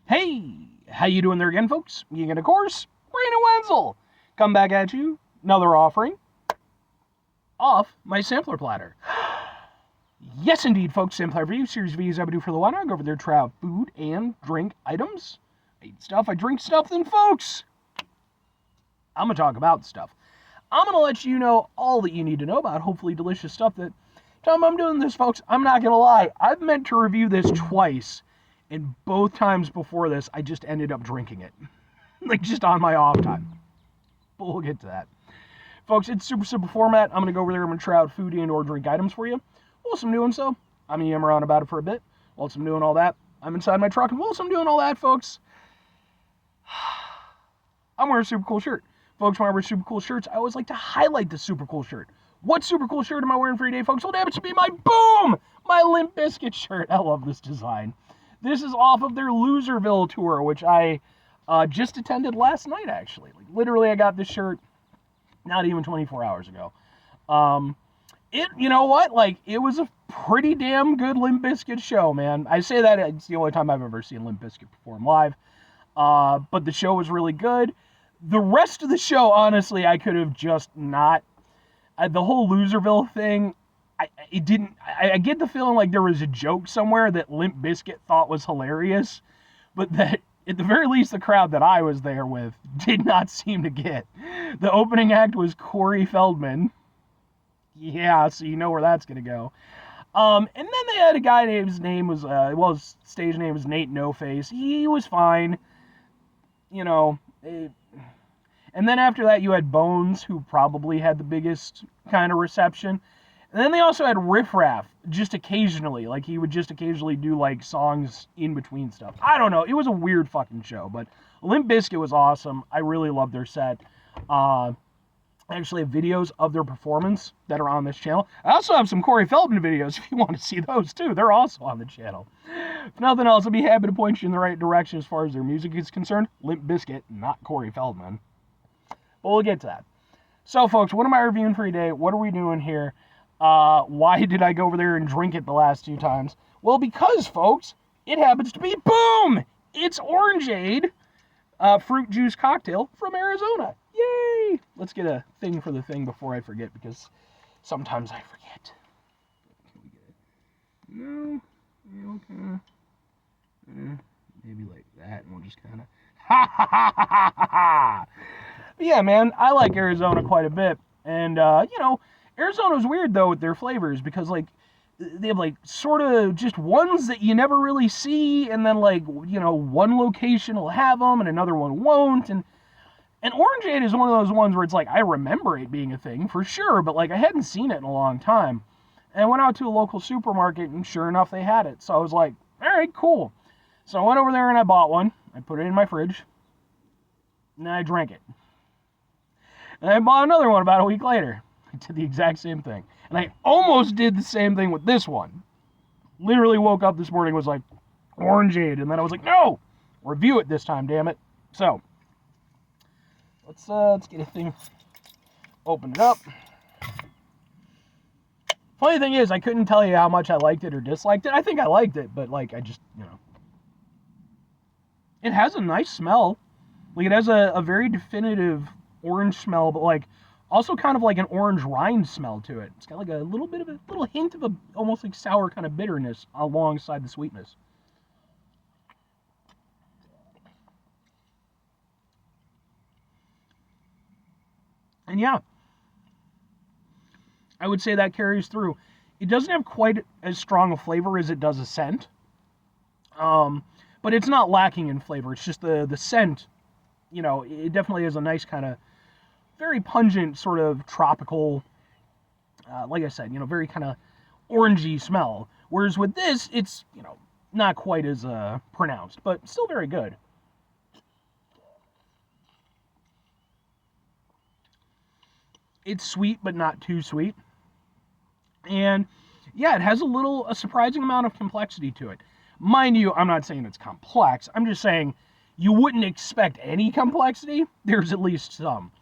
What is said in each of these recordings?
Hey, how you doing there again, folks? You can, of course, Brandon Wenzel. Come back at you, another offering off my sampler platter. Yes, indeed, folks, sampler review, series of videos I would do for the one. I go over there, try out food and drink items. I eat stuff, I drink stuff, then, folks, I'm going to talk about stuff. I'm going to let you know all that you need to know about hopefully delicious stuff that, time I'm doing this, folks, I'm not going to lie, I've meant to review this twice. And both times before this, I just ended up drinking it. Like, just on my off time. But we'll get to that. Folks, it's super simple format. I'm going to go over there. I'm going to try out food and or drink items for you. Whilst I'm doing so, I'm going to yam around about it for a bit. Whilst I'm doing all that, I'm inside my truck. And whilst I'm doing all that, folks, I'm wearing a super cool shirt. Folks, when I wear super cool shirts, I always like to highlight the super cool shirt. What super cool shirt am I wearing for today, folks? Well, it happens to be my Boom! My Limp Bizkit shirt. I love this design. This is off of their Loserville tour, which I just attended last night, actually. Like, literally, I got this shirt not even 24 hours ago. You know what? Like, it was a pretty damn good Limp Bizkit show, man. I say that it's the only time I've ever seen Limp Bizkit perform live. But the show was really good. The rest of the show, honestly, I could have just not. The whole Loserville thing, I get the feeling like there was a joke somewhere that Limp Bizkit thought was hilarious, but that at the very least the crowd that I was there with did not seem to get. The opening act was Corey Feldman. Yeah, so you know where that's gonna go. And then they had a guy named, his stage name was Nate No Face. He was fine, you know. And then after that, you had Bones, who probably had the biggest kind of reception. And then they also had Riff Raff, just occasionally. Like, he would just occasionally do, like, songs in between stuff. I don't know. It was a weird fucking show. But Limp Bizkit was awesome. I really loved their set. I actually have videos of their performance that are on this channel. I also have some Corey Feldman videos if you want to see those, too. They're also on the channel. If nothing else, I'll be happy to point you in the right direction as far as their music is concerned. Limp Bizkit, not Corey Feldman. But we'll get to that. So, folks, what am I reviewing for you today? What are we doing here? Why did I go over there and drink it the last 2 times? Well, because, folks, it happens to be, boom! It's Orangeade fruit juice cocktail from Arizona. Yay! Let's get a thing for the thing before I forget, because sometimes I forget. No. Okay. Maybe like that, and we'll just kind of... Ha ha ha ha ha ha! Yeah, man, I like Arizona quite a bit. And, you know, Arizona's weird, though, with their flavors, because, like, they have, like, sort of just ones that you never really see, and then, like, you know, one location will have them, and another one won't, and Orangeade is one of those ones where it's like, I remember it being a thing, for sure, but, like, I hadn't seen it in a long time. And I went out to a local supermarket, and sure enough, they had it. So I was like, all right, cool. So I went over there and I bought one. I put it in my fridge, and then I drank it. And I bought another one about a week later. I did the exact same thing. And I almost did the same thing with this one. Literally woke up this morning and was like, Orangeade. And then I was like, no! Review it this time, damn it. So, let's get a thing. Open it up. Funny thing is, I couldn't tell you how much I liked it or disliked it. I think I liked it, but, like, I just, you know. It has a nice smell. Like, it has a very definitive orange smell, but, like, also kind of like an orange rind smell to it. It's got like a little hint of a almost like sour kind of bitterness alongside the sweetness. And yeah, I would say that carries through. It doesn't have quite as strong a flavor as it does a scent, but it's not lacking in flavor. It's just the scent, you know, it definitely has a nice kind of very pungent sort of tropical, like I said, you know, very kind of orangey smell. Whereas with this, it's, you know, not quite as pronounced, but still very good. It's sweet, but not too sweet. And yeah, it has a surprising amount of complexity to it. Mind you, I'm not saying it's complex. I'm just saying you wouldn't expect any complexity. There's at least some.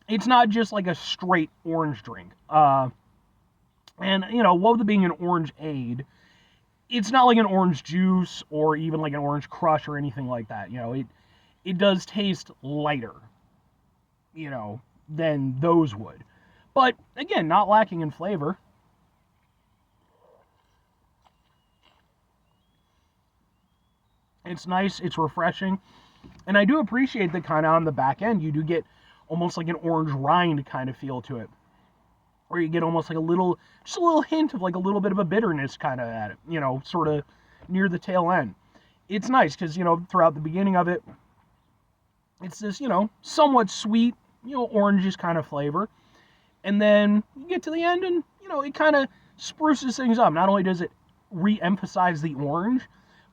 It's not just like a straight orange drink. And, you know, with it being an Orangeade, it's not like an orange juice or even like an orange crush or anything like that. It does taste lighter, than those would. But again, not lacking in flavor. It's nice, it's refreshing, and I do appreciate that kind of on the back end, you do get almost like an orange rind kind of feel to it. Or you get almost like just a little hint of like a little bit of a bitterness kind of at it, sort of near the tail end. It's nice because, throughout the beginning of it, it's this, somewhat sweet, orangish kind of flavor. And then you get to the end and, it kind of spruces things up. Not only does it re-emphasize the orange,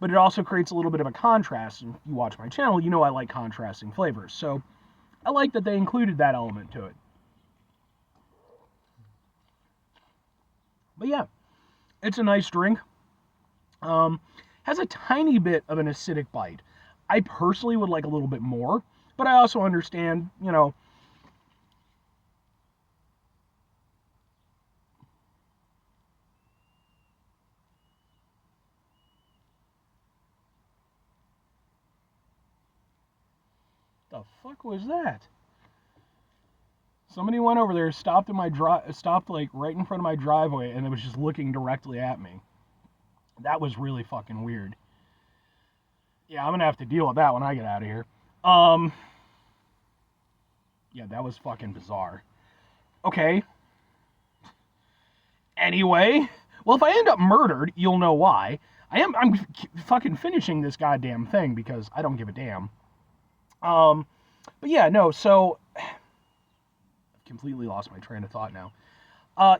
but it also creates a little bit of a contrast. And if you watch my channel, I like contrasting flavors. So I like that they included that element to it. But yeah, it's a nice drink. Has a tiny bit of an acidic bite. I personally would like a little bit more, but I also understand, the fuck was that? Somebody went over there, stopped like right in front of my driveway, and it was just looking directly at me. That was really fucking weird. Yeah, I'm gonna have to deal with that when I get out of here. Yeah, that was fucking bizarre. Okay. Anyway, well, if I end up murdered, you'll know why. I'm fucking finishing this goddamn thing because I don't give a damn. But yeah, no, so completely lost my train of thought now.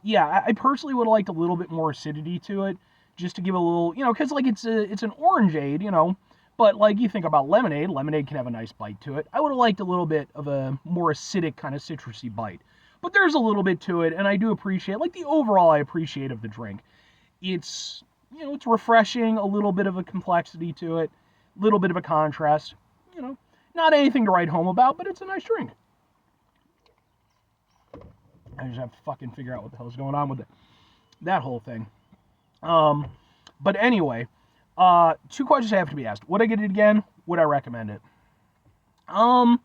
Yeah, I personally would have liked a little bit more acidity to it, just to give a little, because like it's an orangeade, but like you think about lemonade can have a nice bite to it. I would have liked a little bit of a more acidic kind of citrusy bite, but there's a little bit to it, and I do appreciate, like the overall I appreciate of the drink. It's, it's refreshing, a little bit of a complexity to it, a little bit of a contrast, not anything to write home about, but it's a nice drink. I just have to fucking figure out what the hell's going on with that whole thing. But anyway, 2 questions have to be asked. Would I get it again? Would I recommend it? I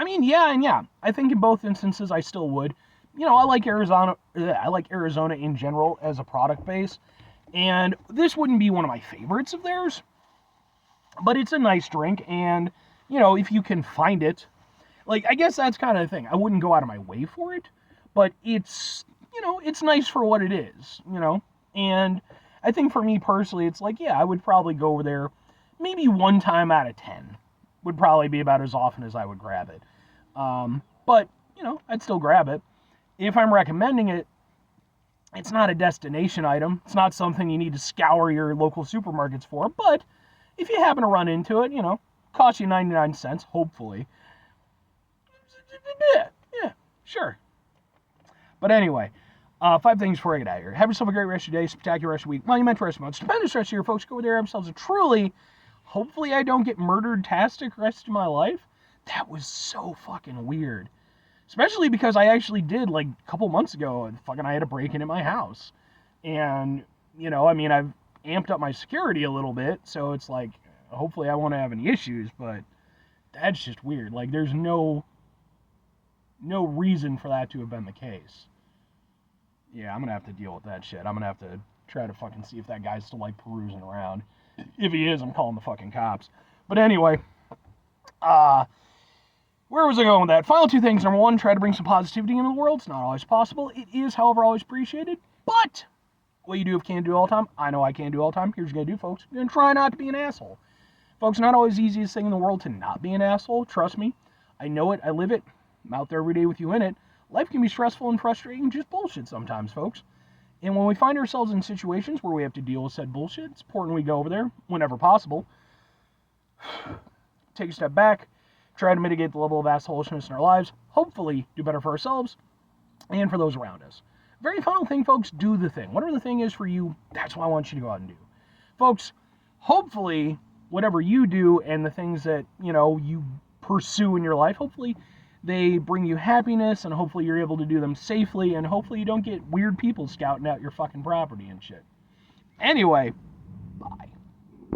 mean, yeah and yeah. I think in both instances I still would. I like Arizona. I like Arizona in general as a product base, and this wouldn't be one of my favorites of theirs, but it's a nice drink, and if you can find it, like, I guess that's kind of the thing. I wouldn't go out of my way for it, but it's, it's nice for what it is, and I think for me personally, it's like, yeah, I would probably go over there maybe 1 time out of 10 would probably be about as often as I would grab it. But, I'd still grab it. If I'm recommending it, it's not a destination item. It's not something you need to scour your local supermarkets for, but if you happen to run into it, costs you 99 cents, hopefully. Yeah, sure. But anyway, 5 things before I get out of here. Have yourself a great rest of your day, spectacular rest of your week, monumental rest of your month, stupendous rest of your folks. Go over there, have yourselves a truly, hopefully I don't get murdered-tastic rest of my life. That was so fucking weird. Especially because I actually did, like, a couple months ago, I had a break-in at my house. And, I've amped up my security a little bit, so it's like, hopefully I won't have any issues, but that's just weird. Like, there's no reason for that to have been the case. Yeah, I'm gonna have to deal with that shit. I'm gonna have to try to fucking see if that guy's still, like, perusing around. If he is, I'm calling the fucking cops. But anyway, where was I going with that? Final 2 things. Number 1, try to bring some positivity into the world. It's not always possible. It is, however, always appreciated. But what you do if can't do all the time, I know I can't do all the time. Here's what you're gonna do, folks. You're gonna try not to be an asshole. Folks, not always the easiest thing in the world to not be an asshole. Trust me. I know it. I live it. I'm out there every day with you in it. Life can be stressful and frustrating, just bullshit sometimes, folks. And when we find ourselves in situations where we have to deal with said bullshit, it's important we go over there whenever possible. Take a step back, try to mitigate the level of assholishness in our lives, hopefully do better for ourselves and for those around us. Very final thing, folks, do the thing. Whatever the thing is for you, that's what I want you to go out and do. Folks, hopefully, whatever you do and the things that, you pursue in your life, hopefully they bring you happiness, and hopefully you're able to do them safely, and hopefully you don't get weird people scouting out your fucking property and shit. Anyway, bye.